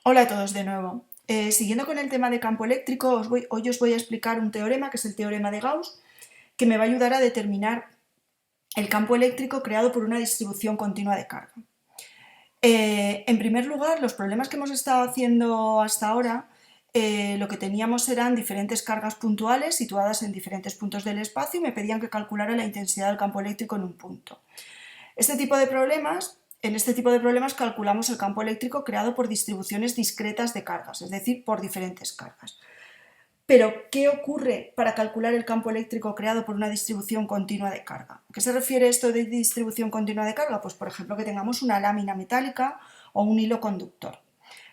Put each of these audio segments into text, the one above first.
Hola a todos de nuevo. Siguiendo con el tema de campo eléctrico, hoy os voy a explicar un teorema, que es el teorema de Gauss, que me va a ayudar a determinar el campo eléctrico creado por una distribución continua de carga. En primer lugar, los problemas que hemos estado haciendo hasta ahora, lo que teníamos eran diferentes cargas puntuales situadas en diferentes puntos del espacio y me pedían que calculara la intensidad del campo eléctrico en un punto. En este tipo de problemas calculamos el campo eléctrico creado por distribuciones discretas de cargas, es decir, por diferentes cargas. Pero, ¿qué ocurre para calcular el campo eléctrico creado por una distribución continua de carga? ¿A qué se refiere esto de distribución continua de carga? Pues, por ejemplo, que tengamos una lámina metálica o un hilo conductor.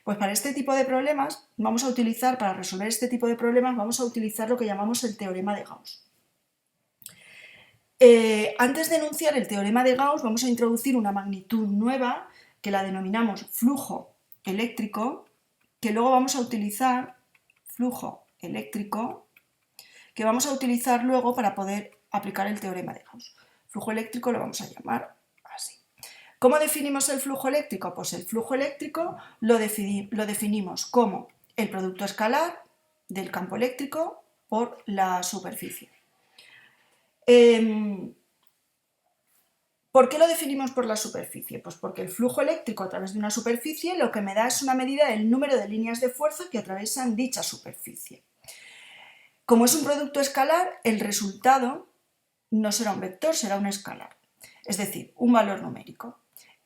Pues para este tipo de problemas para resolver este tipo de problemas, vamos a utilizar lo que llamamos el teorema de Gauss. Antes de enunciar el teorema de Gauss, vamos a introducir una magnitud nueva que la denominamos flujo eléctrico, que luego vamos a utilizar, que vamos a utilizar luego para poder aplicar el teorema de Gauss. Flujo eléctrico lo vamos a llamar así. ¿Cómo definimos el flujo eléctrico? Pues el flujo eléctrico lo definimos como el producto escalar del campo eléctrico por la superficie. ¿Por qué lo definimos por la superficie? Pues porque el flujo eléctrico a través de una superficie lo que me da es una medida del número de líneas de fuerza que atraviesan dicha superficie. Como es un producto escalar, el resultado no será un vector, será un escalar, es decir, un valor numérico.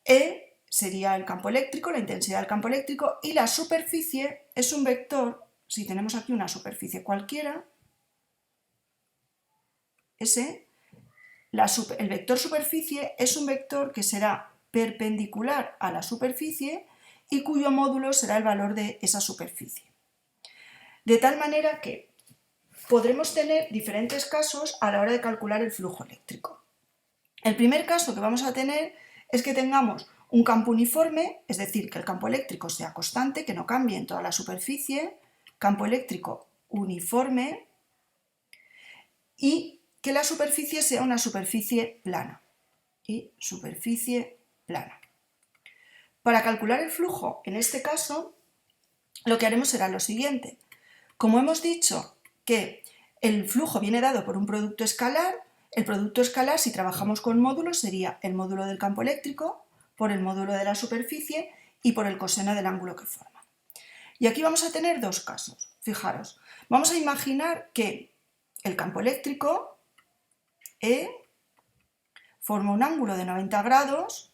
E sería el campo eléctrico, la intensidad del campo eléctrico, y la superficie es un vector. Si tenemos aquí una superficie cualquiera, el vector superficie es un vector que será perpendicular a la superficie y cuyo módulo será el valor de esa superficie. De tal manera que podremos tener diferentes casos a la hora de calcular el flujo eléctrico. El primer caso que vamos a tener es que tengamos un campo uniforme, es decir, que el campo eléctrico sea constante, que no cambie en toda la superficie, campo eléctrico uniforme, y que la superficie sea una superficie plana. Para calcular el flujo, en este caso, lo que haremos será lo siguiente. Como hemos dicho que el flujo viene dado por un producto escalar, el producto escalar, si trabajamos con módulos, sería el módulo del campo eléctrico por el módulo de la superficie y por el coseno del ángulo que forma. Y aquí vamos a tener dos casos. Fijaros, vamos a imaginar que el campo eléctrico E forma un ángulo de 90 grados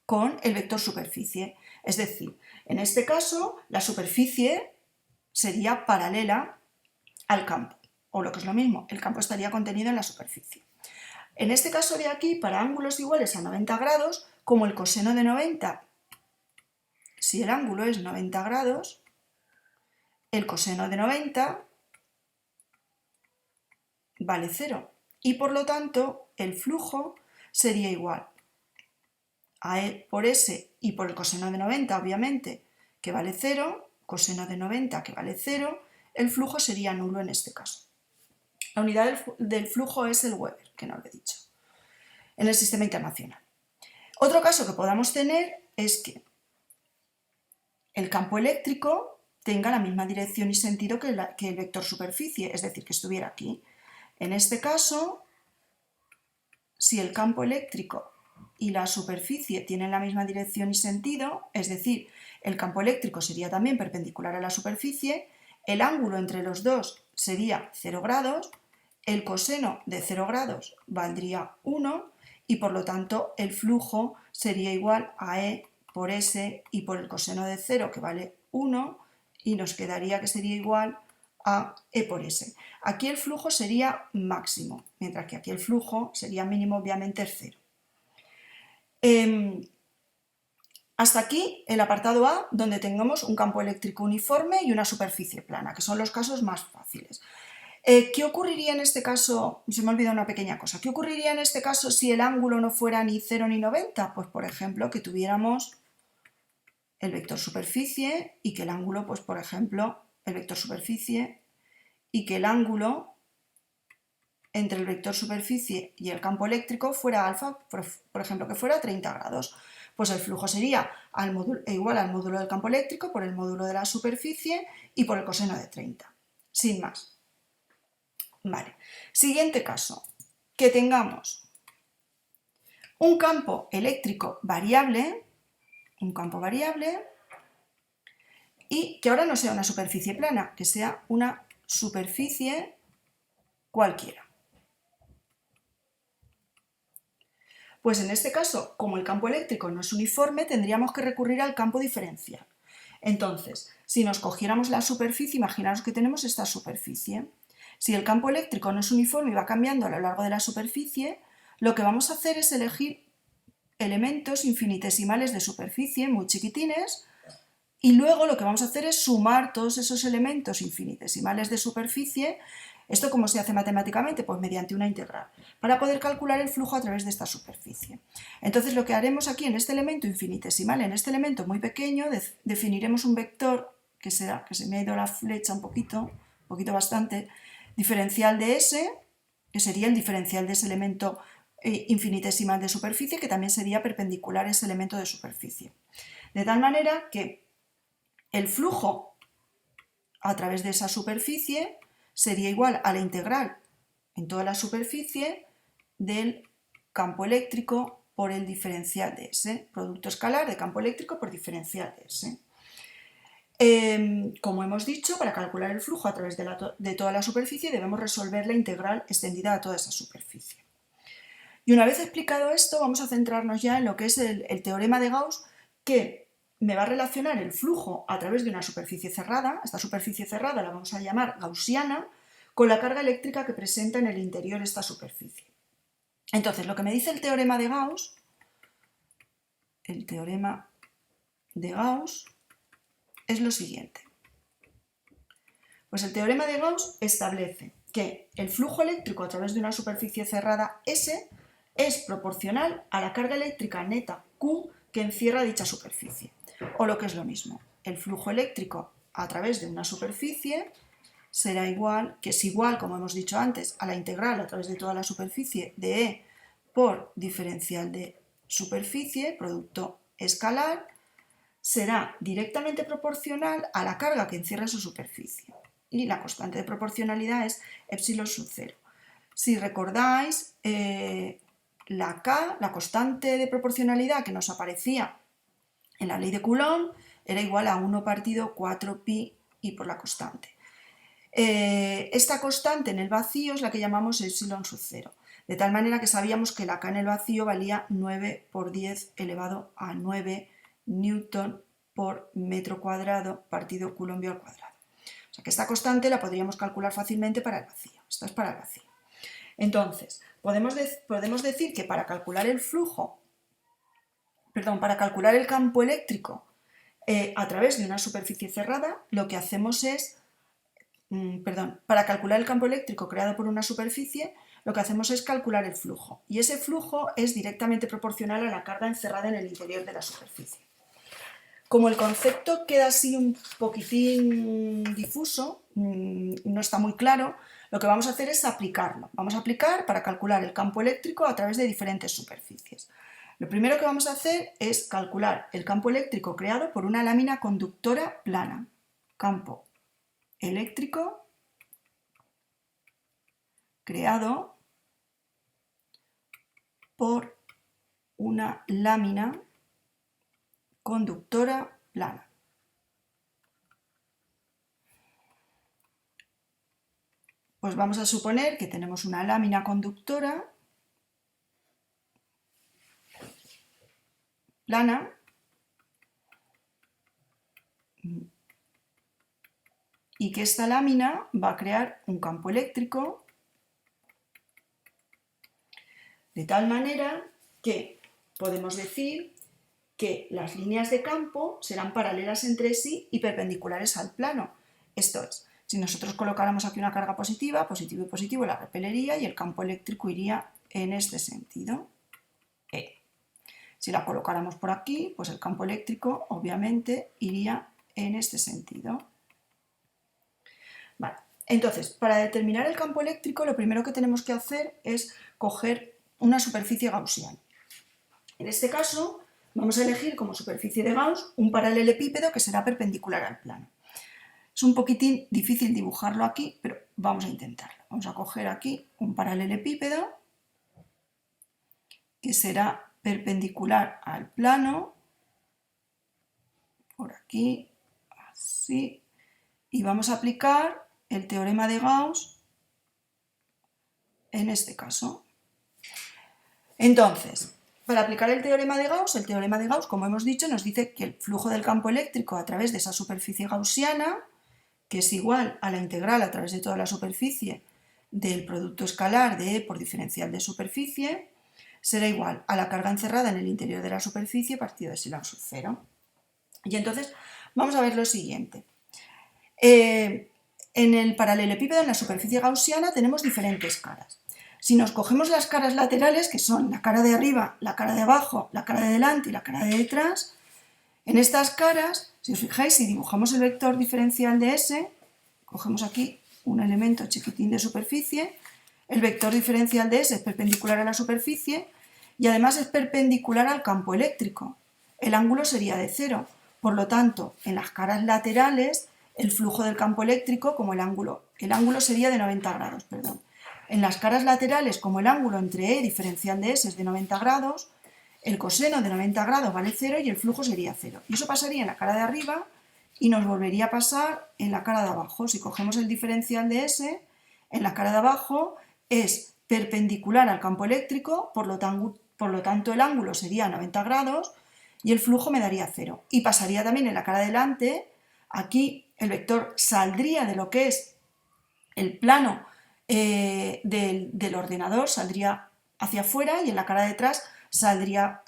con el vector superficie. Es decir, en este caso, la superficie sería paralela al campo, o lo que es lo mismo, el campo estaría contenido en la superficie. En este caso de aquí, para ángulos iguales a 90 grados, como el coseno de 90, si el ángulo es 90 grados, el coseno de 90 vale 0. Y por lo tanto, el flujo sería igual a E por S y por el coseno de 90, obviamente, que vale 0, coseno de 90 que vale 0, el flujo sería nulo en este caso. La unidad del flujo es el Weber, que no lo he dicho, en el sistema internacional. Otro caso que podamos tener es que el campo eléctrico tenga la misma dirección y sentido que el vector superficie, es decir, que estuviera aquí. En este caso, si el campo eléctrico y la superficie tienen la misma dirección y sentido, es decir, el campo eléctrico sería también perpendicular a la superficie, el ángulo entre los dos sería 0 grados, el coseno de 0 grados valdría 1 y por lo tanto el flujo sería igual a E por S y por el coseno de 0 que vale 1 y nos quedaría que sería igual a E por S. Aquí el flujo sería máximo, mientras que aquí el flujo sería mínimo, obviamente es 0. Hasta aquí el apartado A, donde tengamos un campo eléctrico uniforme y una superficie plana, que son los casos más fáciles. ¿Qué ocurriría en este caso? Se me ha olvidado una pequeña cosa. ¿Qué ocurriría en este caso si el ángulo no fuera ni 0 ni 90? Pues, por ejemplo, que tuviéramos el vector superficie y que el ángulo, pues, por ejemplo, el vector superficie y que el ángulo entre el vector superficie y el campo eléctrico fuera alfa, por ejemplo, que fuera 30 grados. Pues el flujo sería igual al módulo del campo eléctrico por el módulo de la superficie y por el coseno de 30, sin más. Vale. Siguiente caso, que tengamos un campo eléctrico variable, y que ahora no sea una superficie plana, que sea una superficie cualquiera. Pues en este caso, como el campo eléctrico no es uniforme, tendríamos que recurrir al campo diferencial. Entonces, si nos cogiéramos la superficie, imaginaros que tenemos esta superficie. Si el campo eléctrico no es uniforme y va cambiando a lo largo de la superficie, lo que vamos a hacer es elegir elementos infinitesimales de superficie muy chiquitines y luego lo que vamos a hacer es sumar todos esos elementos infinitesimales de superficie. ¿Esto cómo se hace matemáticamente? Pues mediante una integral, para poder calcular el flujo a través de esta superficie. Entonces lo que haremos aquí en este elemento infinitesimal, en este elemento muy pequeño, definiremos un vector, que será, que se me ha ido la flecha un poquito bastante, diferencial de S, que sería el diferencial de ese elemento infinitesimal de superficie, que también sería perpendicular a ese elemento de superficie. De tal manera que el flujo a través de esa superficie sería igual a la integral en toda la superficie del campo eléctrico por el diferencial de S, producto escalar de campo eléctrico por diferencial de S. Como hemos dicho, para calcular el flujo a través de toda la superficie debemos resolver la integral extendida a toda esa superficie. Y una vez explicado esto, vamos a centrarnos ya en lo que es el teorema de Gauss, que me va a relacionar el flujo a través de una superficie cerrada. Esta superficie cerrada la vamos a llamar gaussiana, con la carga eléctrica que presenta en el interior esta superficie. Entonces, lo que me dice el teorema de Gauss es lo siguiente. Pues el teorema de Gauss establece que el flujo eléctrico a través de una superficie cerrada S es proporcional a la carga eléctrica neta Q que encierra dicha superficie. O lo que es lo mismo, el flujo eléctrico a través de una superficie será igual, que es igual, como hemos dicho antes, a la integral a través de toda la superficie de E por diferencial de superficie, producto escalar, será directamente proporcional a la carga que encierra esa superficie. Y la constante de proporcionalidad es epsilon sub 0. Si recordáis, la K, la constante de proporcionalidad que nos aparecía en la ley de Coulomb, era igual a 1 partido 4pi y por la constante. Esta constante en el vacío es la que llamamos epsilon sub 0, de tal manera que sabíamos que la K en el vacío valía 9 por 10 elevado a 9 newton por metro cuadrado partido coulombio al cuadrado. O sea que esta constante la podríamos calcular fácilmente para el vacío. Esta es para el vacío. Entonces, podemos decir que para calcular el campo eléctrico a través de una superficie cerrada, lo que hacemos es, para calcular el campo eléctrico creado por una superficie, lo que hacemos es calcular el flujo. Y ese flujo es directamente proporcional a la carga encerrada en el interior de la superficie. Como el concepto queda así un poquitín difuso, no está muy claro, lo que vamos a hacer es aplicarlo. Vamos a aplicar para calcular el campo eléctrico a través de diferentes superficies. Lo primero que vamos a hacer es calcular el campo eléctrico creado por una lámina conductora plana. Campo eléctrico creado por una lámina conductora plana. Pues vamos a suponer que tenemos una lámina conductora plana y que esta lámina va a crear un campo eléctrico de tal manera que podemos decir que las líneas de campo serán paralelas entre sí y perpendiculares al plano. Esto es, si nosotros colocáramos aquí una carga positiva, positivo y positivo la repelería y el campo eléctrico iría en este sentido, E. Si la colocáramos por aquí, pues el campo eléctrico obviamente iría en este sentido. Vale. Entonces, para determinar el campo eléctrico, lo primero que tenemos que hacer es coger una superficie gaussiana. En este caso, vamos a elegir como superficie de Gauss un paralelepípedo que será perpendicular al plano. Es un poquitín difícil dibujarlo aquí, pero vamos a intentarlo. Vamos a coger aquí un paralelepípedo que será perpendicular al plano, por aquí, así, y vamos a aplicar el teorema de Gauss en este caso. Entonces, para aplicar el teorema de Gauss, como hemos dicho, nos dice que el flujo del campo eléctrico a través de esa superficie gaussiana, que es igual a la integral a través de toda la superficie del producto escalar de E por diferencial de superficie, será igual a la carga encerrada en el interior de la superficie partido de epsilon sub 0. Y entonces vamos a ver lo siguiente. En el paralelepípedo, en la superficie gaussiana, tenemos diferentes caras. Si nos cogemos las caras laterales, que son la cara de arriba, la cara de abajo, la cara de delante y la cara de detrás, en estas caras, si os fijáis, si dibujamos el vector diferencial de S, cogemos aquí un elemento chiquitín de superficie, el vector diferencial de S es perpendicular a la superficie y además es perpendicular al campo eléctrico. El ángulo sería de 0, por lo tanto, en las caras laterales, el flujo del campo eléctrico, como el ángulo sería de 90 grados, perdón. En las caras laterales, como el ángulo entre E diferencial de S es de 90 grados, el coseno de 90 grados vale 0 y el flujo sería 0. Y eso pasaría en la cara de arriba y nos volvería a pasar en la cara de abajo. Si cogemos el diferencial de S, en la cara de abajo es perpendicular al campo eléctrico, por lo tanto el ángulo sería 90 grados y el flujo me daría 0. Y pasaría también en la cara de delante, aquí el vector saldría de lo que es el plano del ordenador, saldría hacia afuera y en la cara de atrás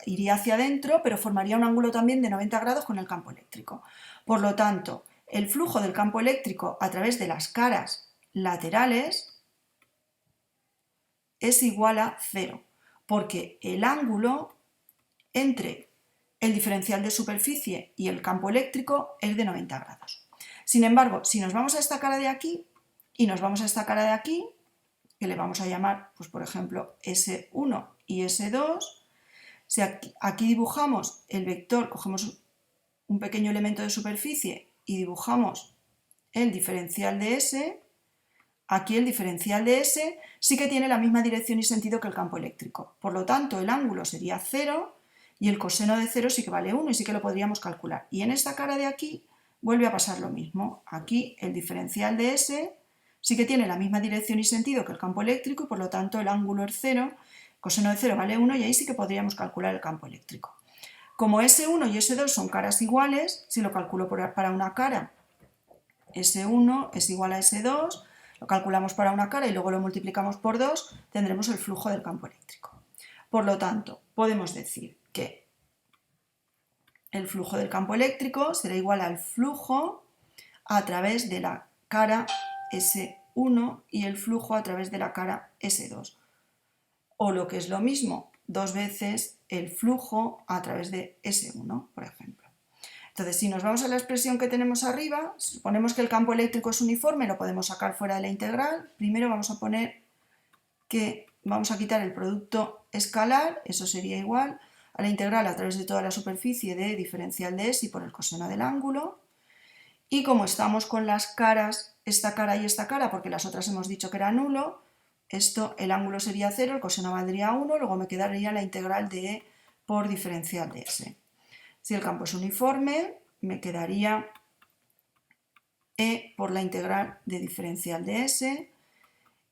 iría hacia adentro, pero formaría un ángulo también de 90 grados con el campo eléctrico. Por lo tanto, el flujo del campo eléctrico a través de las caras laterales es igual a 0, porque el ángulo entre el diferencial de superficie y el campo eléctrico es de 90 grados. Sin embargo, si nos vamos a esta cara de aquí y nos vamos a esta cara de aquí, que le vamos a llamar, pues por ejemplo, S1 y S2, si aquí dibujamos el vector, cogemos un pequeño elemento de superficie y dibujamos el diferencial de S, aquí el diferencial de S sí que tiene la misma dirección y sentido que el campo eléctrico. Por lo tanto, el ángulo sería 0 y el coseno de 0 sí que vale 1 y sí que lo podríamos calcular. Y en esta cara de aquí vuelve a pasar lo mismo. Aquí el diferencial de S sí que tiene la misma dirección y sentido que el campo eléctrico y por lo tanto el ángulo es 0, coseno de 0 vale 1 y ahí sí que podríamos calcular el campo eléctrico. Como S1 y S2 son caras iguales, si lo calculo para una cara, S1 es igual a S2, lo calculamos para una cara y luego lo multiplicamos por 2, tendremos el flujo del campo eléctrico. Por lo tanto, podemos decir que el flujo del campo eléctrico será igual al flujo a través de la cara S1 y el flujo a través de la cara S2. O lo que es lo mismo, 2 veces el flujo a través de S1, por ejemplo. Entonces, si nos vamos a la expresión que tenemos arriba, suponemos que el campo eléctrico es uniforme, lo podemos sacar fuera de la integral. Primero vamos a poner que vamos a quitar el producto escalar, eso sería igual a la integral a través de toda la superficie de diferencial de S y por el coseno del ángulo. Y como estamos con las caras, esta cara y esta cara, porque las otras hemos dicho que era nulo, el ángulo sería 0, el coseno valdría 1, luego me quedaría la integral de E por diferencial de S. Si el campo es uniforme, me quedaría E por la integral de diferencial de S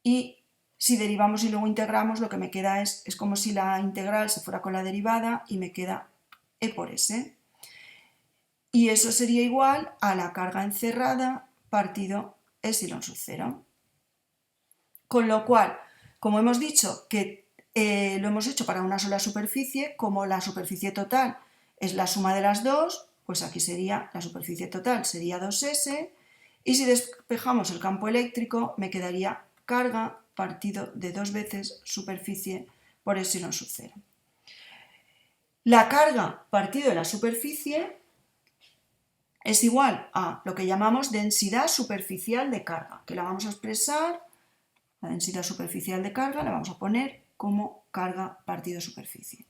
y si derivamos y luego integramos, lo que me queda es como si la integral se fuera con la derivada y me queda E por S. Y eso sería igual a la carga encerrada partido epsilon sub 0. Con lo cual, como hemos dicho que lo hemos hecho para una sola superficie, como la superficie total es la suma de las dos, pues aquí sería la superficie total, sería 2S, y si despejamos el campo eléctrico me quedaría carga partido de 2 veces superficie por epsilon sub 0. La carga partido de la superficie es igual a lo que llamamos densidad superficial de carga, que la vamos a expresar, la densidad superficial de carga la vamos a poner como carga partido superficie.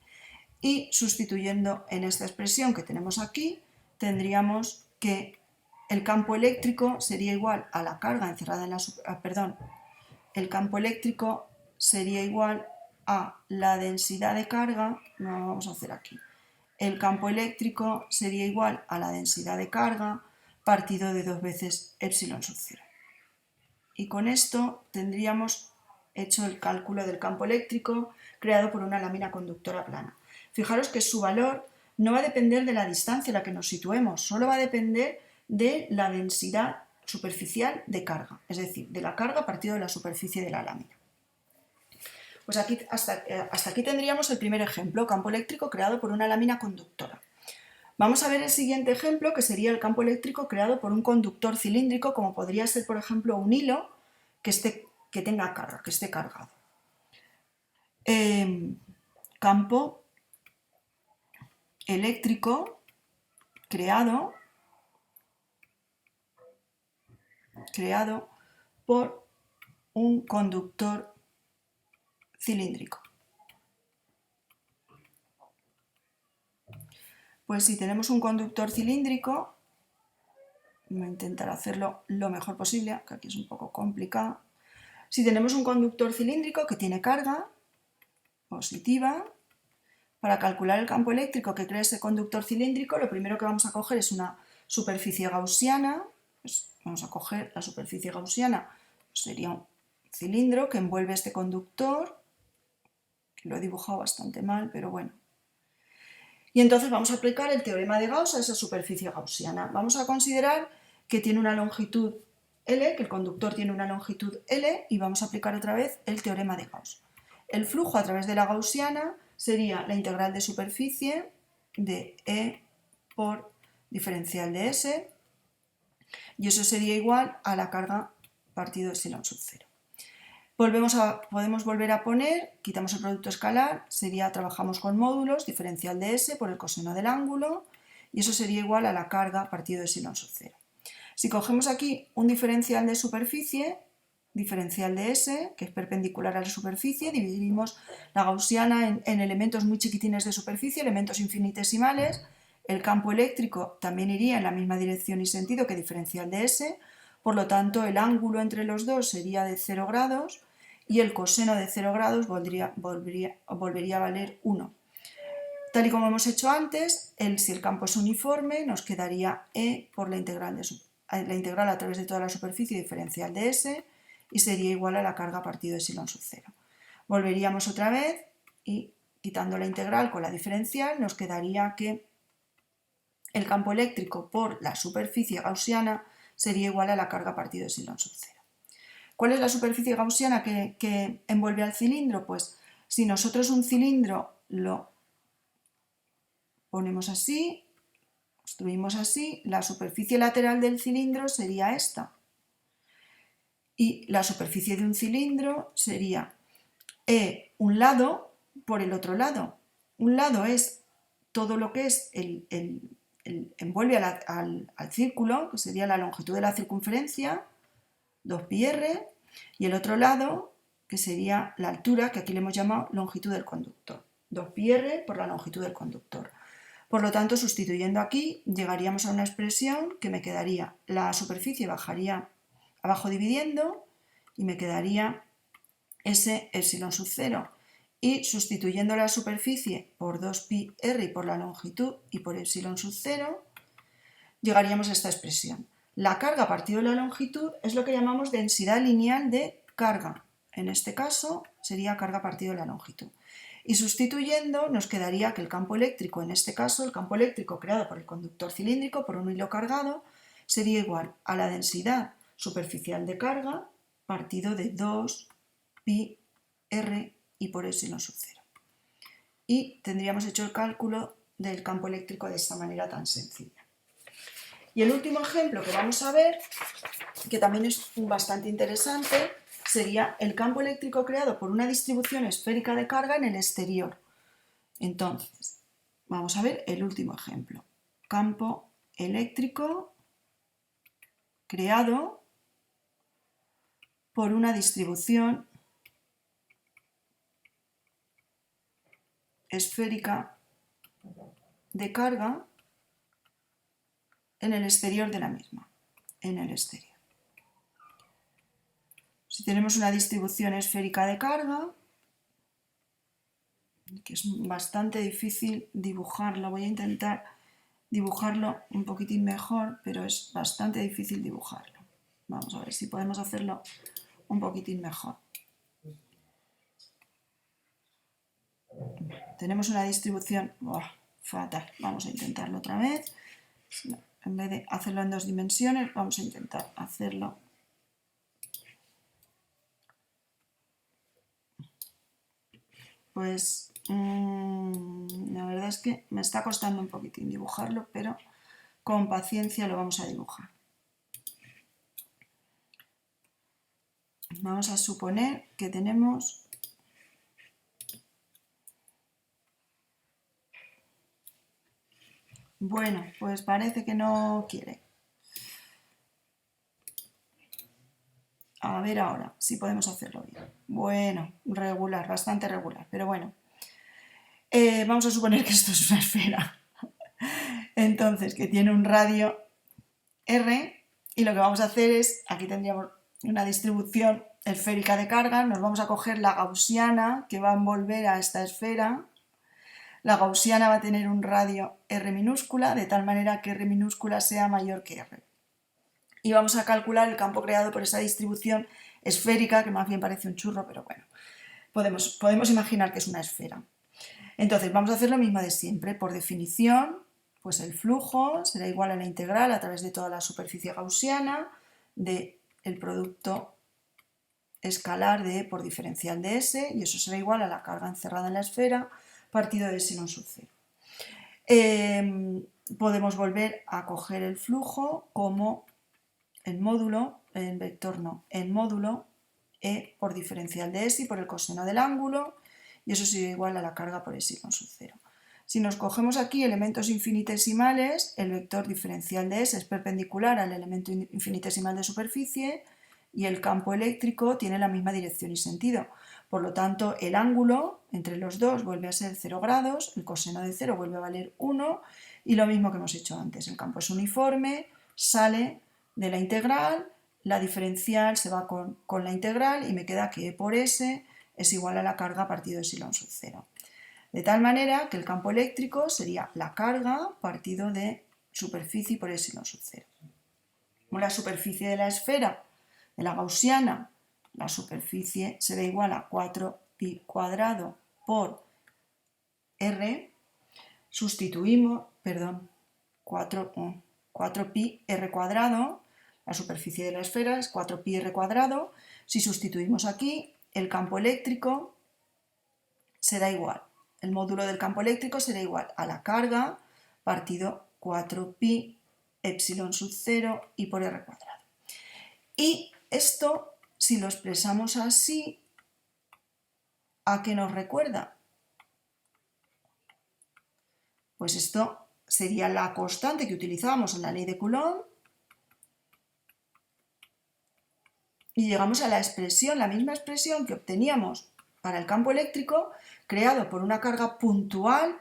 Y sustituyendo en esta expresión que tenemos aquí, tendríamos que el campo eléctrico sería igual a la carga encerrada en la el campo eléctrico sería igual a la densidad de carga, no lo vamos a hacer aquí. El campo eléctrico sería igual a la densidad de carga partido de 2 veces epsilon sub 0. Y con esto tendríamos hecho el cálculo del campo eléctrico creado por una lámina conductora plana. Fijaros que su valor no va a depender de la distancia en la que nos situemos, solo va a depender de la densidad superficial de carga, es decir, de la carga partido de la superficie de la lámina. Pues aquí, hasta aquí tendríamos el primer ejemplo, campo eléctrico creado por una lámina conductora. Vamos a ver el siguiente ejemplo, que sería el campo eléctrico creado por un conductor cilíndrico, como podría ser, por ejemplo, un hilo que tenga carga, que esté cargado. Campo eléctrico creado por un conductor cilíndrico. Pues si tenemos un conductor cilíndrico, voy a intentar hacerlo lo mejor posible, que aquí es un poco complicado. Si tenemos un conductor cilíndrico que tiene carga positiva, para calcular el campo eléctrico que crea ese conductor cilíndrico, lo primero que vamos a coger es una superficie gaussiana. Pues vamos a coger la superficie gaussiana, pues sería un cilindro que envuelve este conductor, que lo he dibujado bastante mal, pero bueno. Y entonces vamos a aplicar el teorema de Gauss a esa superficie gaussiana. Vamos a considerar que tiene una longitud L, que el conductor tiene una longitud L, y vamos a aplicar otra vez el teorema de Gauss. El flujo a través de la gaussiana sería la integral de superficie de E por diferencial de S, y eso sería igual a la carga partido epsilon sub 0. Podemos volver a poner, quitamos el producto escalar, trabajamos con módulos, diferencial de S por el coseno del ángulo, y eso sería igual a la carga partido epsilon sub 0. Si cogemos aquí un diferencial de superficie, diferencial de S, que es perpendicular a la superficie, dividimos la gaussiana en elementos muy chiquitines de superficie, elementos infinitesimales. El campo eléctrico también iría en la misma dirección y sentido que diferencial de S, por lo tanto el ángulo entre los dos sería de 0 grados y el coseno de 0 grados volvería a valer 1. Tal y como hemos hecho antes, si el campo es uniforme, nos quedaría E por la integral a través de toda la superficie diferencial de S, y sería igual a la carga partido epsilon sub 0. Volveríamos otra vez y quitando la integral con la diferencial nos quedaría que el campo eléctrico por la superficie gaussiana sería igual a la carga partido epsilon sub 0. ¿Cuál es la superficie gaussiana que envuelve al cilindro? Pues si nosotros un cilindro lo ponemos así, construimos así, la superficie lateral del cilindro sería esta. Y la superficie de un cilindro sería un lado por el otro lado. Un lado es todo lo que es envuelve al círculo, que sería la longitud de la circunferencia, 2πr, y el otro lado, que sería la altura, que aquí le hemos llamado longitud del conductor. 2πr por la longitud del conductor. Por lo tanto, sustituyendo aquí, llegaríamos a una expresión que me quedaría, la superficie bajaría abajo dividiendo y me quedaría S epsilon sub 0. Y sustituyendo la superficie por 2πr y por la longitud y por epsilon sub 0, llegaríamos a esta expresión. La carga partido de la longitud es lo que llamamos densidad lineal de carga. En este caso sería carga partido de la longitud. Y sustituyendo nos quedaría que el campo eléctrico, en este caso el campo eléctrico creado por el conductor cilíndrico por un hilo cargado, sería igual a la densidad superficial de carga partido de 2πr y por epsilon sub 0. Y tendríamos hecho el cálculo del campo eléctrico de esta manera tan sencilla. Y el último ejemplo que vamos a ver, que también es bastante interesante, sería el campo eléctrico creado por una distribución esférica de carga en el exterior. Entonces, vamos a ver el último ejemplo. Campo eléctrico creado por una distribución esférica de carga en el exterior de la misma, en el exterior. Si tenemos una distribución esférica de carga, que es bastante difícil dibujarlo, voy a intentar dibujarlo un poquitín mejor, pero es bastante difícil dibujarlo. Vamos a ver si podemos hacerlo un poquitín mejor. Tenemos una distribución fatal. Vamos a intentarlo otra vez. En vez de hacerlo en 2 dimensiones, vamos a intentar hacerlo. Pues la verdad es que me está costando un poquitín dibujarlo, pero con paciencia lo vamos a dibujar. Vamos a suponer que tenemos bueno, pues parece que no quiere. A ver ahora si podemos hacerlo bien. Bueno, regular, bastante regular, pero bueno. Vamos a suponer que esto es una esfera. Entonces, que tiene un radio R y lo que vamos a hacer es, aquí tendríamos una distribución esférica de carga, nos vamos a coger la gaussiana que va a envolver a esta esfera. La gaussiana va a tener un radio R minúscula, de tal manera que R minúscula sea mayor que R. Y vamos a calcular el campo creado por esa distribución esférica, que más bien parece un churro, pero bueno, podemos imaginar que es una esfera. Entonces vamos a hacer lo mismo de siempre. Por definición, pues el flujo será igual a la integral a través de toda la superficie gaussiana del producto escalar de E por diferencial de S, y eso será igual a la carga encerrada en la esfera partido de epsilon sub 0. Podemos volver a coger el flujo como en módulo, en vector no, en módulo E por diferencial de S y por el coseno del ángulo, y eso sería igual a la carga por epsilon sub 0. Si nos cogemos aquí elementos infinitesimales, el vector diferencial de S es perpendicular al elemento infinitesimal de superficie y el campo eléctrico tiene la misma dirección y sentido. Por lo tanto, el ángulo entre los dos vuelve a ser 0 grados, el coseno de 0 vuelve a valer 1 y lo mismo que hemos hecho antes. El campo es uniforme, sale de la integral, la diferencial se va con la integral y me queda que E por S es igual a la carga partido de epsilon sub 0. De tal manera que el campo eléctrico sería la carga partido de superficie por epsilon sub 0. La superficie de la esfera, de la gaussiana, la superficie será igual a 4pi cuadrado por R. Sustituimos, 4pi r cuadrado, la superficie de la esfera es 4pi r cuadrado. Si sustituimos aquí, el campo eléctrico será igual, el módulo del campo eléctrico será igual a la carga partido 4pi epsilon sub 0 y por r cuadrado. Y esto, si lo expresamos así, ¿a qué nos recuerda? Pues esto sería la constante que utilizábamos en la ley de Coulomb y llegamos a la expresión, la misma expresión que obteníamos para el campo eléctrico creado por una carga puntual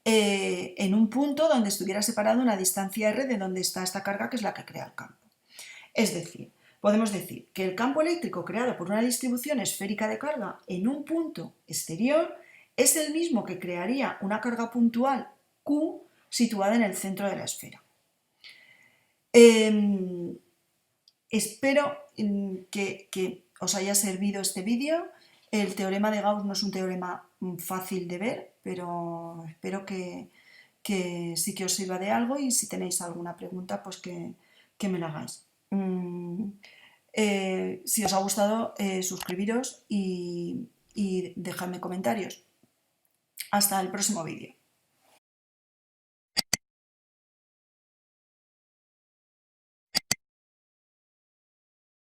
en un punto donde estuviera separada una distancia r de donde está esta carga, que es la que crea el campo. Es decir, podemos decir que el campo eléctrico creado por una distribución esférica de carga en un punto exterior es el mismo que crearía una carga puntual Q situada en el centro de la esfera. Espero que os haya servido este vídeo. El teorema de Gauss no es un teorema fácil de ver, pero espero que sí que os sirva de algo, y si tenéis alguna pregunta, pues que me la hagáis. Si os ha gustado, suscribiros y dejadme comentarios. Hasta el próximo vídeo.